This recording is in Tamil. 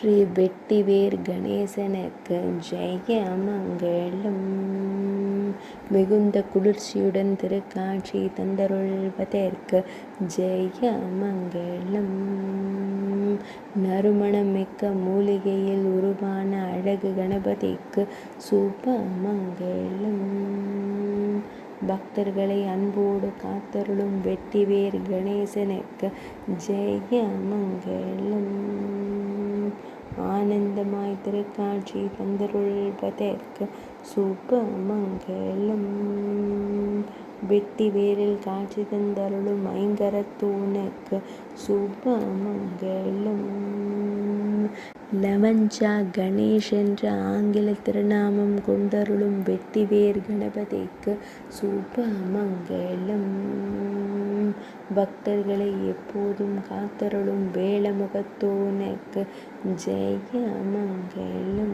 ஸ்ரீ வெட்டிவேர் கணேசனுக்கு ஜெயமங்கலம். மிகுந்த குளிர்ச்சியுடன் திருக்காட்சி தந்தருள்வதற்கு ஜெயமங்கலம். நறுமணமிக்க மூலிகையில் உருவான அழகு கணபதிக்கு சுபமங்கலம். பக்தர்களை அன்போடு காத்தருளும் வெட்டிவேர் கணேசனுக்கு ஜெயமங்கலம். ஆனந்தமாய் திருக்காட்சி தந்தருள்வதற்கு சுபமங்கலம். வெட்டிவேரில் காட்சி தந்தருளும் ஐங்கரத்தூனுக்கு சுபமங்கலம். லவஞ்சா கணேஷ் என்ற ஆங்கில திருநாமம் கொண்டருளும் வெட்டிவேர் கணபதிக்கு சுபமங்கலம். பக்தர்களை எப்போதும் காத்தருளும் வேலமுகத்தோனுக்கு ஜெயமங்கலம்.